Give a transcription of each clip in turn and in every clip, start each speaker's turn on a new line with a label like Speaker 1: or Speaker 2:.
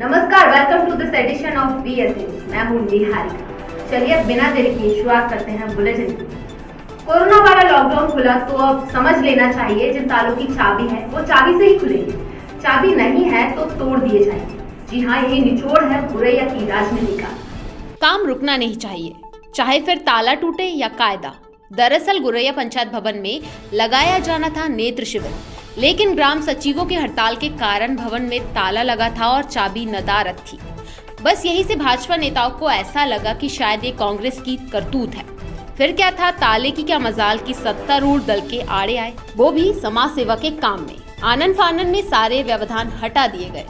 Speaker 1: नमस्कार, welcome to this edition of BS news. मैं हूं निहारिका। चलिए अब बिना देरी किए शुरुआत करते हैं बुलेटिन की। कोरोना वाला लॉकडाउन खुला तो अब समझ लेना चाहिए जिन तालों की चाबी है वो चाबी से ही खुलेगी, चाबी नहीं है तो तोड़ दिए जाएंगे। जी हाँ, यही निचोड़ है गुरैया की राजनीति का।
Speaker 2: काम रुकना नहीं चाहिए, चाहे फिर ताला टूटे या कायदा। दरअसल गुरैया पंचायत भवन में लगाया जाना था नेत्र शिविर, लेकिन ग्राम सचिवों की हड़ताल के कारण भवन में ताला लगा था और चाबी नदारद थी। बस यही से भाजपा नेताओं को ऐसा लगा कि शायद ये कांग्रेस की करतूत है। फिर क्या था, ताले की क्या मजाल की सत्तारूढ़ दल के आड़े आए, वो भी समाज सेवा के काम में। आनन फानन में सारे व्यवधान हटा दिए गए।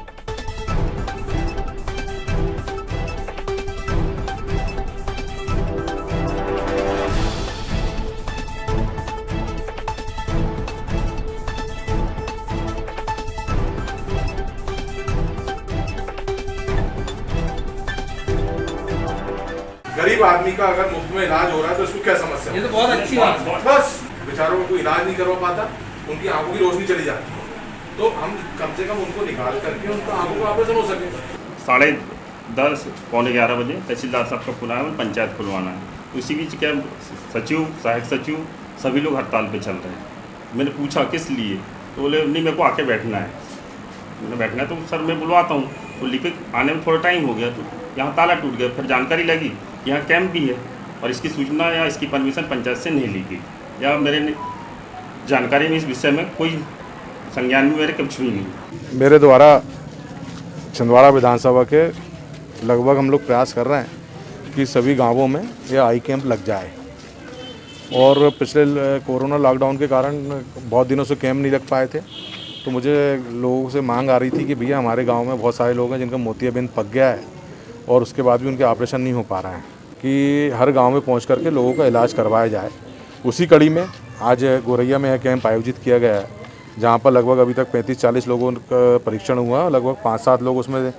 Speaker 3: गरीब आदमी का अगर मुफ्त में इलाज हो रहा है तो इसको क्या समस्या?
Speaker 4: ये तो बहुत अच्छी बात है।
Speaker 3: बस बेचारों को इलाज नहीं करवा पाता, उनकी आंखों की रोशनी चली जाती है, तो हम कम से कम उनको निकाल करके उनका आंखों का ऑपरेशन हो सके।
Speaker 5: 10:30 पौने 11 बजे तहसीलदार साहब का खुला है, पंचायत खुलवाना है। उसी बीच क्या सचिव, सहायक सचिव सभी लोग हड़ताल पे चल रहे हैं। मैंने पूछा किस लिए, तो बोले नहीं मेरे को आके बैठना है। मैंने बैठना है तो सर मैं बुलवाता हूँ। तो लिखे आने में थोड़ा टाइम हो गया, तो यहाँ ताला टूट गया। फिर जानकारी लगी यहाँ कैंप भी है और इसकी सूचना या इसकी परमिशन पंचायत से नहीं ली गई, या मेरे जानकारी में इस विषय में कोई संज्ञान में मेरे कुछ भी नहीं।
Speaker 3: मेरे द्वारा छिंदवाड़ा विधानसभा के लगभग हम लोग प्रयास कर रहे हैं कि सभी गांवों में ये आई कैंप लग जाए, और पिछले कोरोना लॉकडाउन के कारण बहुत दिनों से कैंप नहीं लग पाए थे। तो मुझे लोगों से मांग आ रही थी कि भैया हमारे गांव में बहुत सारे लोग हैं जिनका मोतियाबिंद पक गया है और उसके बाद भी उनके ऑपरेशन नहीं हो पा रहा है, कि हर गांव में पहुंच करके लोगों का इलाज करवाया जाए। उसी कड़ी में आज गोरैया में यह कैंप आयोजित किया गया है, जहां पर लगभग अभी तक 35-40 लोगों का परीक्षण हुआ। लगभग 5-7 लोग उसमें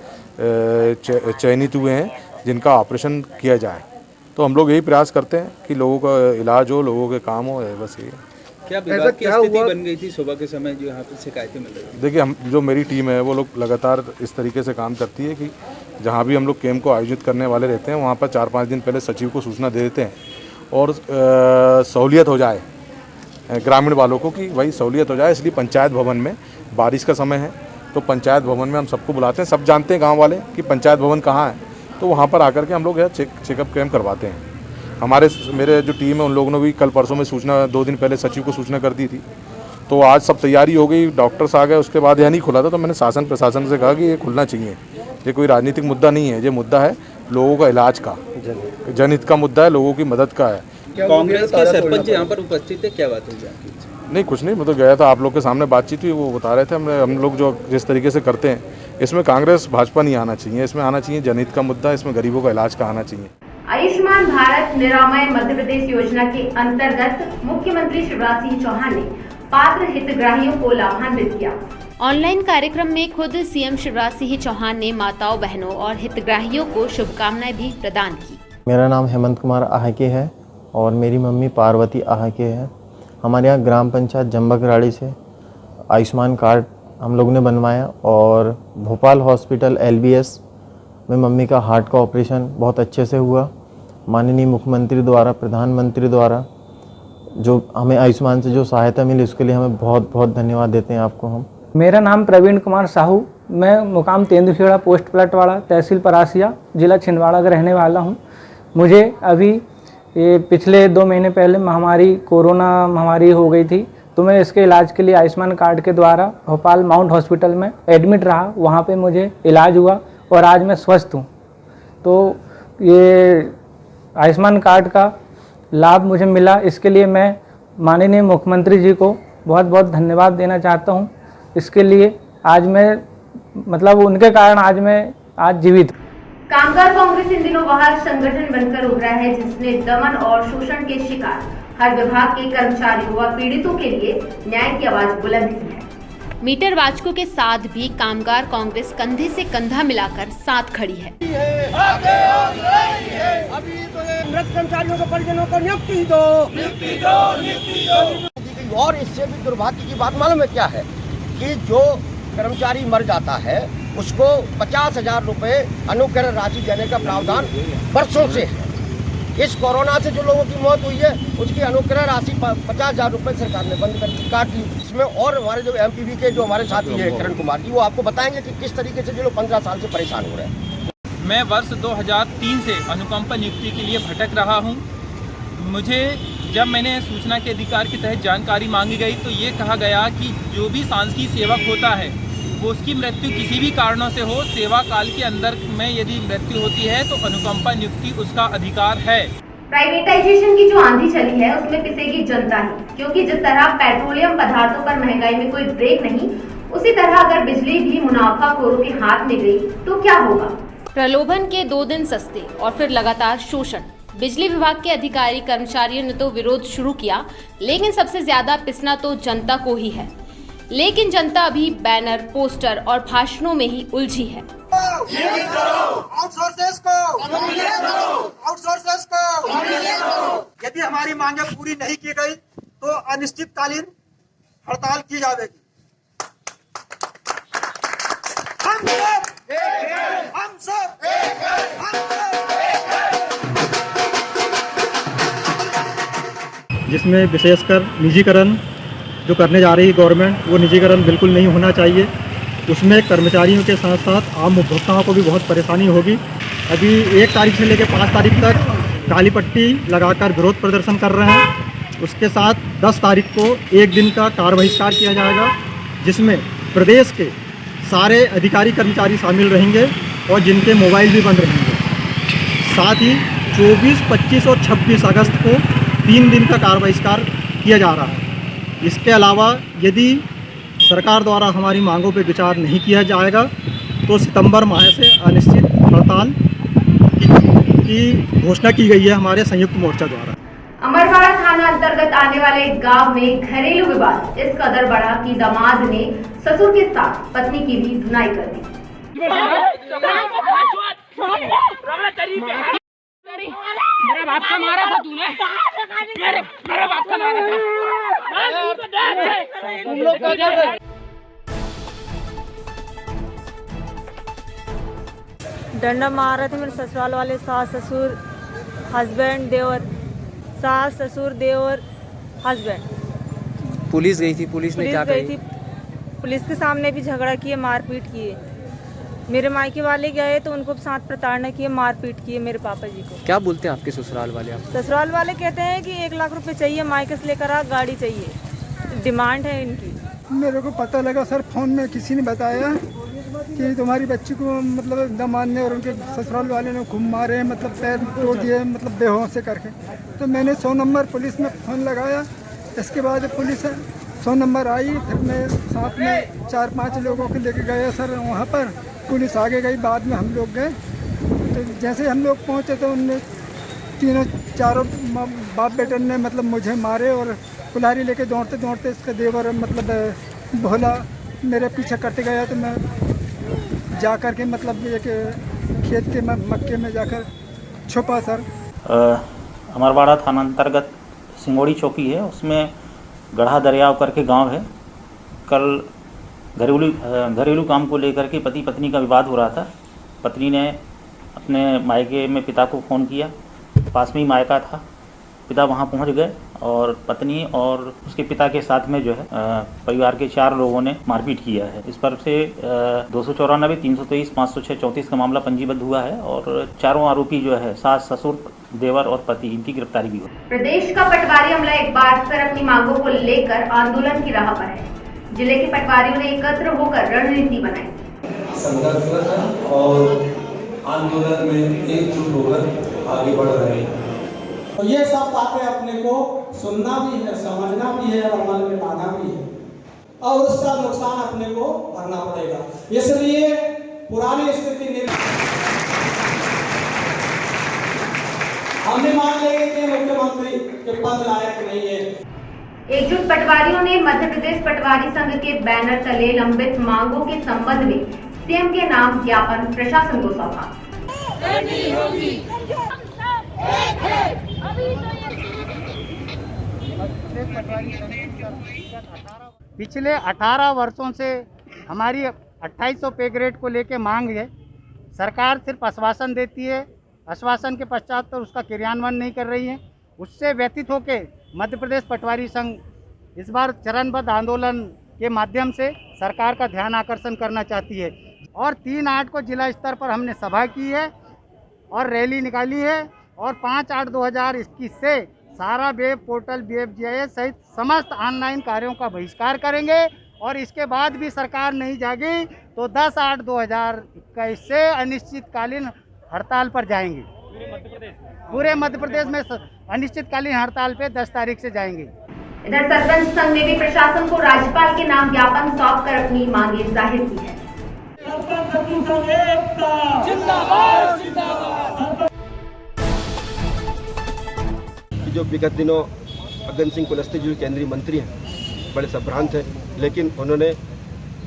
Speaker 3: चयनित हुए हैं जिनका ऑपरेशन किया जाए। तो हम लोग यही प्रयास करते हैं कि लोगों का इलाज हो, लोगों के काम हो, बस ये।
Speaker 4: क्या विवाद की स्थिति बन गई थी सुबह के समय जो यहाँ पे शिकायतें मिल रही?
Speaker 3: देखिए, हम जो मेरी टीम है वो लोग लगातार इस तरीके से काम करती है कि जहाँ भी हम लोग कैंप को आयोजित करने वाले रहते हैं वहाँ पर 4-5 दिन पहले सचिव को सूचना दे देते हैं, और सहूलियत हो जाए ग्रामीण वालों को, कि भाई सहूलियत हो जाए। इसलिए पंचायत भवन में बारिश का समय है तो पंचायत भवन में हम सबको बुलाते हैं। सब जानते हैं गाँव वाले कि पंचायत भवन कहाँ है, तो वहाँ पर आकर के हम लोग चेकअप कैंप करवाते हैं। मेरे जो टीम है उन लोगों ने भी कल परसों में सूचना 2 दिन पहले सचिव को सूचना कर दी थी। तो आज सब तैयारी हो गई, डॉक्टर्स आ गए, उसके बाद यह नहीं खुला था। तो मैंने शासन प्रशासन से कहा कि ये खुलना चाहिए। ये कोई राजनीतिक मुद्दा नहीं है, ये मुद्दा है लोगों का इलाज का, जनहित का मुद्दा है, लोगों की मदद का है।
Speaker 4: कांग्रेस के सरपंच यहाँ पर उपस्थित है, क्या बात हुई?
Speaker 3: नहीं, कुछ नहीं, मैं तो गया था, आप लोग के सामने बातचीत हुई, वो बता रहे थे। हम लोग जो जिस तरीके से करते हैं, इसमें कांग्रेस भाजपा नहीं आना चाहिए, इसमें आना चाहिए जनहित का मुद्दा, इसमें गरीबों का इलाज का आना चाहिए।
Speaker 1: आयुष्मान भारत निरामय मध्य प्रदेश योजना के अंतर्गत मुख्यमंत्री शिवराज सिंह चौहान ने पात्र हितग्राहियों को लाभान्वित किया।
Speaker 2: ऑनलाइन कार्यक्रम में खुद सीएम शिवराज सिंह चौहान ने माताओं, बहनों और हितग्राहियों को शुभकामनाएं भी प्रदान की।
Speaker 6: मेरा नाम हेमंत कुमार आहाके है और मेरी मम्मी पार्वती आहाके है। हमारे यहाँ ग्राम पंचायत जंबकराड़ी से आयुष्मान कार्ड हम लोग ने बनवाया, और भोपाल हॉस्पिटल LBS में मम्मी का हार्ट का ऑपरेशन बहुत अच्छे से हुआ। माननीय मुख्यमंत्री द्वारा, प्रधानमंत्री द्वारा जो हमें आयुष्मान से जो सहायता मिली उसके लिए हमें बहुत बहुत धन्यवाद देते हैं आपको हम।
Speaker 7: मेरा नाम प्रवीण कुमार साहू, मैं मुकाम तेंदुखेड़ा, पोस्ट पलटवाड़ा, तहसील परासिया, जिला छिंदवाड़ा का रहने वाला हूं। मुझे अभी ये पिछले 2 महीने पहले कोरोना महामारी हो गई थी, तो मैं इसके इलाज के लिए आयुष्मान कार्ड के द्वारा भोपाल माउंट हॉस्पिटल में एडमिट रहा। वहाँ पे मुझे इलाज हुआ और आज मैं स्वस्थ हूँ। तो ये आयुष्मान कार्ड का लाभ मुझे मिला, इसके लिए मैं माननीय मुख्यमंत्री जी को बहुत बहुत धन्यवाद देना चाहता हूँ। इसके लिए आज मैं उनके कारण आज जीवित हूँ।
Speaker 1: कामगार कांग्रेस इन दिनों वह संगठन बनकर उभरा है जिसने दमन और शोषण के शिकार हर विभाग के कर्मचारियों व पीड़ितों के लिए न्याय की आवाज बुलंद की है।
Speaker 2: मीटर वाचकों के साथ भी कामगार कांग्रेस कंधे से कंधा मिलाकर साथ खड़ी है।
Speaker 8: अभी तो मृत कर्मचारियों को, परिजनों को नियुक्ति दो। और इससे भी दुर्भाग्य की बात मालूम है क्या है, कि जो कर्मचारी मर जाता है उसको 50,000 रुपये अनुग्रह राशि देने का प्रावधान वर्षों से है। इस कोरोना से जो लोगों की मौत हुई है उसकी अनुग्रह राशि 50,000 रुपये सरकार ने बंद कर काट ली। इसमें और हमारे जो एमपीवी के जो हमारे साथी हैं किरण कुमार जी, वो आपको बताएंगे कि किस तरीके से जो लोग 15 साल से परेशान हो रहे हैं।
Speaker 9: मैं वर्ष 2003 से अनुकंपा नियुक्ति के लिए भटक रहा हूं। मुझे जब मैंने सूचना के अधिकार के तहत जानकारी मांगी गई तो ये कहा गया कि जो भी सांसकीय सेवक होता है वो उसकी मृत्यु किसी भी कारणों से हो, सेवा काल के अंदर में यदि मृत्यु होती है तो अनुकंपा नियुक्ति उसका अधिकार है।
Speaker 1: प्राइवेटाइजेशन की जो आंधी चली है उसमें पिसेगी जनता ही, क्योंकि जिस तरह पेट्रोलियम पदार्थों पर महंगाई में कोई ब्रेक नहीं, उसी तरह अगर बिजली भी मुनाफाखोरों के हाथ में गई तो क्या होगा।
Speaker 2: प्रलोभन के 2 दिन सस्ते और फिर लगातार शोषण। बिजली विभाग के अधिकारी कर्मचारियों ने तो विरोध शुरू किया, लेकिन सबसे ज्यादा पिसना तो जनता को ही है। लेकिन जनता अभी बैनर, पोस्टर और भाषणों में ही उलझी है।
Speaker 8: यदि हमारी मांगे पूरी नहीं की गई तो अनिश्चितकालीन हड़ताल की जाएगी। हम सब
Speaker 10: जिसमें विशेषकर निजीकरण जो करने जा रही है गवर्नमेंट, वो निजीकरण बिल्कुल नहीं होना चाहिए। उसमें कर्मचारियों के साथ साथ आम उपभोक्ताओं को भी बहुत परेशानी होगी। अभी 1 तारीख से लेकर 5 तारीख तक काली पट्टी लगाकर विरोध प्रदर्शन कर रहे हैं। उसके साथ 10 तारीख को 1 दिन का कार्य बहिष्कार किया जाएगा, जिसमें प्रदेश के सारे अधिकारी कर्मचारी शामिल रहेंगे और जिनके मोबाइल भी बंद रहेंगे। साथ ही 24, 25 और 26 अगस्त को 3 दिन का कार्य बहिष्कार किया जा रहा है। इसके अलावा यदि सरकार द्वारा हमारी मांगों पर विचार नहीं किया जाएगा तो सितंबर माह से अनिश्चित हड़ताल की घोषणा की गई है हमारे संयुक्त मोर्चा द्वारा।
Speaker 1: अमरवाड़ा थाना अंतर्गत आने वाले एक गांव में घरेलू विवाद इस कदर बढ़ा कि दामाद ने ससुर के साथ पत्नी की भी धुनाई कर दी।
Speaker 11: मेरे बाप का मारा था तूने, मेरे बाप का मारा था। तुम लोग क्या कर
Speaker 12: डंडा मार रहे थे मेरे ससुराल वाले, सास ससुर हस्बैंड देवर, सास ससुर देवर हस्बैंड।
Speaker 4: पुलिस गई थी, पुलिस ने क्या
Speaker 12: गई थी, पुलिस के सामने भी झगड़ा किए, मारपीट किए। मेरे मायके वाले गए तो उनको साथ प्रताड़ना किए, मारपीट किए मेरे पापा जी को।
Speaker 4: क्या बोलते हैं आपके ससुराल वाले? आप
Speaker 12: ससुराल वाले कहते हैं कि 1 लाख रुपए चाहिए, मायके से लेकर आ, गाड़ी चाहिए, डिमांड है इनकी।
Speaker 13: मेरे को पता लगा सर, फोन में किसी ने बताया कि तुम्हारी बच्ची को मतलब दामाद ने और उनके ससुराल वाले ने खूब मारे, मतलब पैर तोड़ दिए, मतलब बेहोश से करके। तो मैंने 100 नंबर पुलिस में फ़ोन लगाया। इसके बाद पुलिस 100 नंबर आई, फिर मैं साथ में 4-5 लोगों को लेके गया सर वहाँ पर। पुलिस आगे गई, बाद में हम लोग गए। तो जैसे हम लोग पहुँचे तो उनने चारों बाप बेटे ने मतलब मुझे मारे और कुल्हाड़ी लेके दौड़ते दौड़ते इसका देवर मतलब भोला मेरे पीछे करते गया। तो मैं जा कर के मतलब एक खेत के मक्के में जाकर छुपा सर।
Speaker 14: अमरवाड़ा थाना अंतर्गत सिंगोड़ी चौकी है, उसमें गढ़ा दरियाव करके गांव है। कल घरेलू काम को लेकर के पति पत्नी का विवाद हो रहा था। पत्नी ने अपने मायके में पिता को फ़ोन किया, पास में ही मायका था। पिता वहां पहुंच गए और पत्नी और उसके पिता के साथ में जो है परिवार के 4 लोगों ने मारपीट किया है। इस पर से 294, 323, 506, 34 का मामला पंजीबद्ध हुआ है और चारों आरोपी जो है सास, ससुर, देवर और पति, इनकी गिरफ्तारी भी हुई।
Speaker 1: प्रदेश का पटवारी अमला एक बार फिर अपनी मांगों को लेकर आंदोलन की राह पर है। जिले के पटवारियों ने एकत्र होकर रणनीति बनाई।
Speaker 15: संघर्ष और आंदोलन में एकजुट होकर आगे बढ़ रहे हैं।
Speaker 16: तो ये सब बातें अपने को सुनना भी है, समझना भी है और अमल में लाना भी है और उसका नुकसान अपने को भरना पड़ेगा। इसलिए पुरानी स्थिति नहीं, हमने मान लिया कि मुख्यमंत्री के पद लायक नहीं है।
Speaker 1: एकजुट पटवारियों ने मध्य प्रदेश पटवारी संघ के बैनर तले लंबित मांगों के संबंध में सीएम के नाम ज्ञापन प्रशासन को सौंपा।
Speaker 17: पिछले 18 वर्षों से हमारी 2800 पे ग्रेड को लेके मांग है। सरकार सिर्फ आश्वासन देती है, आश्वासन के पश्चात तो उसका क्रियान्वयन नहीं कर रही है। उससे व्यतीत होके मध्य प्रदेश पटवारी संघ इस बार चरणबद्ध आंदोलन के माध्यम से सरकार का ध्यान आकर्षण करना चाहती है और 3/8 को जिला स्तर पर हमने सभा की है और रैली निकाली है और 5/8/2021 से सारा वेब पोर्टल BFGIS सहित समस्त ऑनलाइन कार्यों का बहिष्कार करेंगे और इसके बाद भी सरकार नहीं जागी तो 10/8/2021 से अनिश्चितकालीन हड़ताल पर जाएंगे। पूरे मध्य प्रदेश में अनिश्चितकालीन हड़ताल पे 10 तारीख से जाएंगे।
Speaker 1: इधर सरपंच संघ ने भी प्रशासन को राज्यपाल के नाम ज्ञापन सौंप कर अपनी मांगे जाहिर की है।
Speaker 8: जो विगत दिनों फग्गन सिंह कुलस्ते जो केंद्रीय मंत्री हैं बड़े संभ्रांत हैं, लेकिन उन्होंने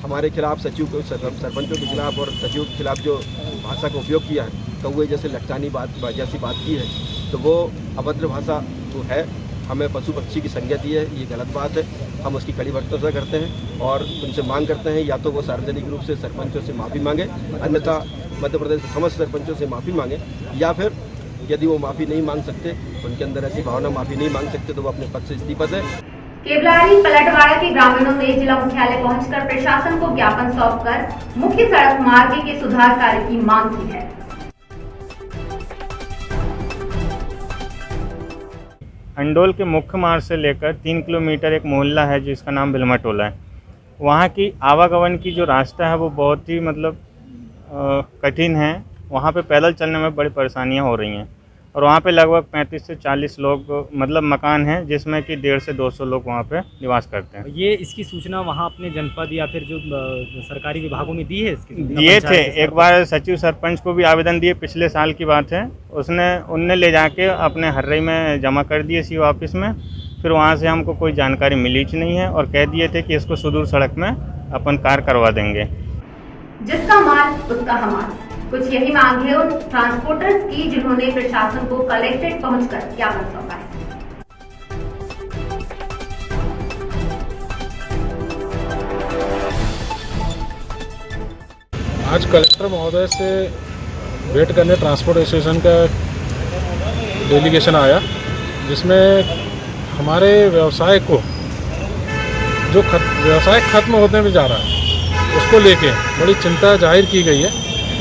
Speaker 8: हमारे खिलाफ सचिव को सरपंचों के खिलाफ और सचिव के खिलाफ जो भाषा का उपयोग किया है, कौवे जैसे लटकानी जैसी बात की है, तो वो अभद्र भाषा तो है। हमें पशु पक्षी की संज्ञा दी है, ये गलत बात है। हम उसकी कड़ी वक्तव्य करते हैं और उनसे मांग करते हैं या तो वो सार्वजनिक रूप से सरपंचों से माफ़ी मांगे, अन्यथा मध्य प्रदेश के समस्त सरपंचों से माफ़ी मांगे, या फिर यदि वो माफ़ी नहीं मांग सकते, उनके अंदर ऐसी भावना माफ़ी नहीं मांग सकते, तो वो अपने पद से इस्तीफा दें।
Speaker 1: केवलारी पलटवाड़ा के ग्रामीणों ने जिला मुख्यालय पहुंचकर प्रशासन को ज्ञापन सौंपकर मुख्य सड़क मार्ग के सुधार कार्य की मांग की है।
Speaker 18: अंडोल के मुख्य मार्ग से लेकर 3 किलोमीटर एक मोहल्ला है जिसका नाम बिलमा टोला है। वहाँ की आवागमन की जो रास्ता है वो बहुत ही कठिन है। वहाँ पे पैदल चलने में बड़ी परेशानियाँ हो रही हैं और वहाँ पे लगभग 35 से 40 लोग मकान हैं जिसमें कि 150 से 200 लोग वहाँ पे निवास करते हैं।
Speaker 19: ये इसकी सूचना वहाँ अपने जनपद या फिर जो सरकारी विभागों में दी है इसकी?
Speaker 18: दिए थे, एक बार सचिव सरपंच को भी आवेदन दिए, पिछले साल की बात है। उनने ले जाके अपने हर्रई में जमा कर दिए CO ऑफिस में। फिर वहाँ से हमको कोई जानकारी मिली ही नहीं है और कह दिए थे कि इसको सुदूर सड़क में अपन कार्य करवा देंगे।
Speaker 1: जिसका माल उसका हमाल, कुछ यही मांग है उन ट्रांसपोर्टर्स की जिन्होंने प्रशासन को कलेक्ट्रेट पहुंचकर ज्ञापन सौंपा है।
Speaker 20: आज कलेक्टर महोदय से भेंट करने ट्रांसपोर्ट एसोसिएशन का डेलीगेशन आया, जिसमें हमारे व्यवसाय को जो व्यवसाय खत्म होने में जा रहा है उसको लेके बड़ी चिंता जाहिर की गई है।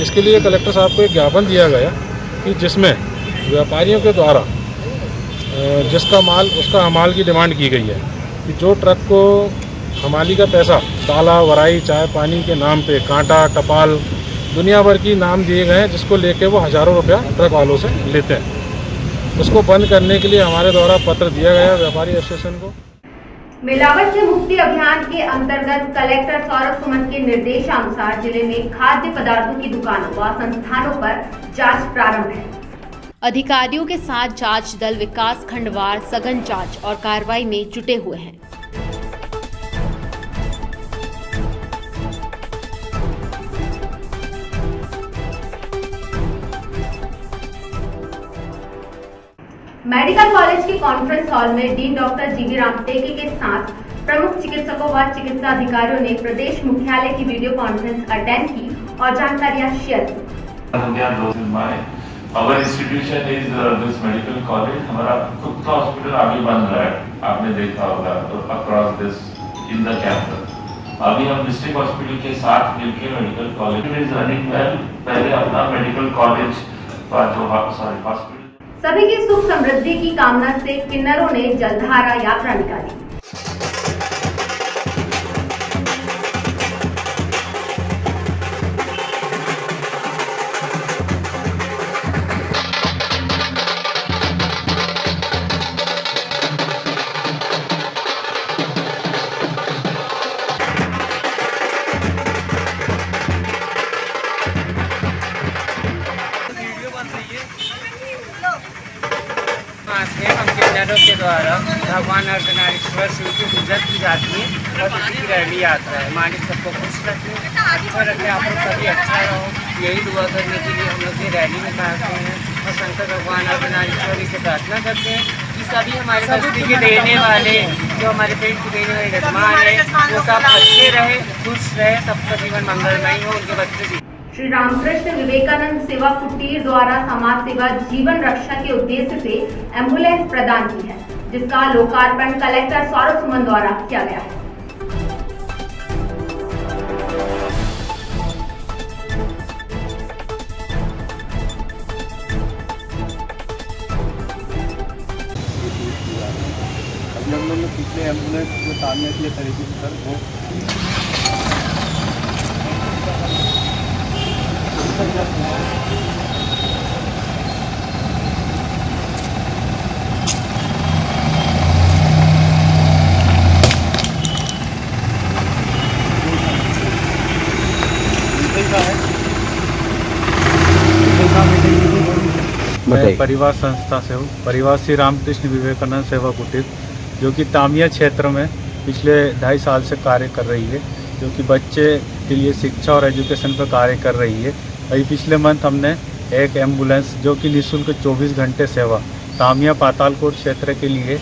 Speaker 20: इसके लिए कलेक्टर साहब को एक ज्ञापन दिया गया कि जिसमें व्यापारियों के द्वारा जिसका माल उसका हमाल की डिमांड की गई है कि जो ट्रक को हमाली का पैसा ताला, वराई, चाय पानी के नाम पे कांटा, टपाल, दुनिया भर की नाम दिए गए हैं, जिसको लेके वो हज़ारों रुपया ट्रक वालों से लेते हैं, उसको बंद करने के लिए हमारे द्वारा पत्र दिया गया व्यापारी एसोसिएशन को।
Speaker 1: मिलावट से मुक्ति अभियान के अंतर्गत कलेक्टर सौरभ सुमन के निर्देशानुसार जिले में खाद्य पदार्थों की दुकानों व संस्थानों पर जांच प्रारंभ है।
Speaker 2: अधिकारियों के साथ जांच दल विकास खंडवार सघन जांच और कार्रवाई में जुटे हुए हैं।
Speaker 1: मेडिकल कॉलेज के कॉन्फ्रेंस हॉल में डीन डॉक्टर जीवी रामटेके के साथ प्रमुख चिकित्सकों व चिकित्सा अधिकारियों ने प्रदेश मुख्यालय की वीडियो कॉन्फ्रेंस अटेंड की और जानकारियां शेयर की।
Speaker 21: Our institution is this medical college. हमारा खुद का हॉस्पिटल अभी बन रहा है, आपने देखा होगा across this in the campus. अभी हम डिस्ट्रिक्ट हॉस्पिटल के साथ मिलकर medical college is running well. पहले अपना मेडिकल कॉलेज का जो हॉस्पिटल
Speaker 1: सभी की सुख समृद्धि की कामना से किन्नरों ने जलधारा यात्रा निकाली।
Speaker 22: हम किन्नरों के द्वारा भगवान अर्धनारीश्वर शिव की पूजा की जाती है और इसी की रैली यात्रा है। मालिक सबको खुश रखे, अच्छा रखे, आप लोग सभी अच्छा रहो, यही दुआ करने के लिए हम लोग ये रैली निकालते हैं और शंकर भगवान अर्धनारीश्वर से प्रार्थना करते हैं कि सभी हमारे बस्ती के रहने वाले, जो हमारे पेट के रहने वाले गजमान है, वो सब अच्छे रहे, खुश रहे, सबका जीवन मंगलमय हो, उनके बच्चे भी।
Speaker 1: श्री रामकृष्ण विवेकानंद सेवा कुटीर द्वारा समाज सेवा जीवन रक्षा के उद्देश्य से एम्बुलेंस प्रदान की है, जिसका लोकार्पण कलेक्टर सौरभ सुमन द्वारा किया गया है।
Speaker 4: हम लोग ने पिछले एम्बुलेंस जो सामने किए तरीके से सर वो
Speaker 20: मैं परिवार संस्था से हूँ। परिवार श्री रामकृष्ण विवेकानंद सेवा कुटीर जो कि तामिया क्षेत्र में पिछले 2.5 साल से कार्य कर रही है, जो कि बच्चे के लिए शिक्षा और एजुकेशन पर कार्य कर रही है। अभी पिछले मंथ हमने एक एम्बुलेंस जो कि निःशुल्क 24 घंटे सेवा तामिया पातालकोट क्षेत्र के लिए,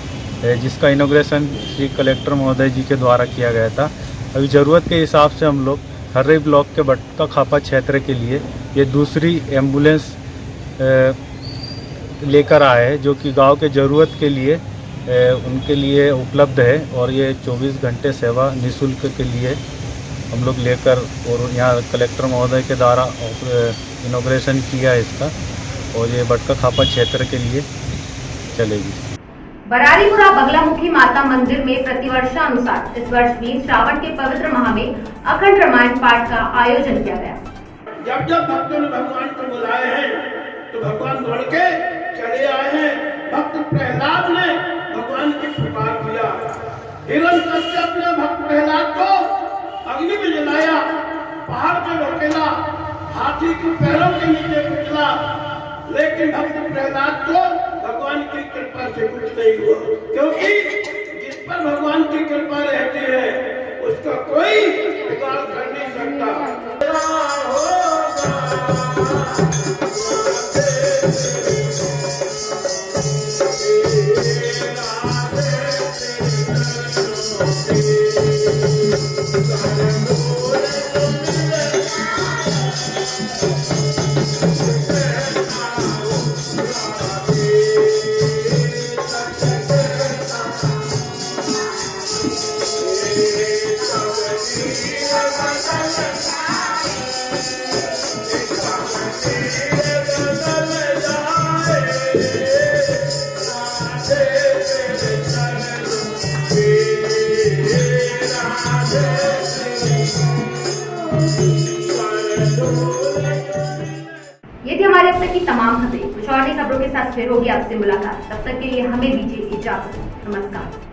Speaker 20: जिसका इनॉग्रेशन श्री कलेक्टर महोदय जी के द्वारा किया गया था। अभी ज़रूरत के हिसाब से हम लोग हर्री ब्लॉक के बटका खापा क्षेत्र के लिए ये दूसरी एम्बुलेंस लेकर आए हैं, जो कि गांव के ज़रूरत के लिए उनके लिए उपलब्ध है। और ये 24 घंटे सेवा निःशुल्क के लिए हम लोग लेकर और यहाँ कलेक्टर महोदय के द्वारा इनॉग्रेशन किया है इसका, और ये बटका खापा क्षेत्र के लिए चलेगी।
Speaker 1: बरारीपुरा बगलामुखी माता मंदिर में प्रतिवर्षानुसार इस वर्ष भी श्रावण के पवित्र माह में अखंड रामायण पाठ का आयोजन किया गया।
Speaker 3: जब जब भक्तों ने भगवान को बुलाए हैं तो भगवान दौड़ के चले आए हैं। भक्त प्रहलाद ने भगवान की पुकार किया। हिरण्यकश्यप ने भक्त प्रहलाद को अग्नि में जलाया, पहाड़ पे ढकेला, हाथी के पैरों के नीचे कुचला, लेकिन भक्त प्रहलाद को भगवान की कृपा से कुछ नहीं हुआ, क्योंकि जिस पर भगवान की कृपा रहती है उसका कोई बिगाड़ कर नहीं सकता।
Speaker 1: ये थी हमारे अब तक की तमाम खबरें। कुछ और नई खबरों के साथ फिर होगी आपसे मुलाकात। तब तक के लिए हमें दीजिए इजाजत। नमस्कार।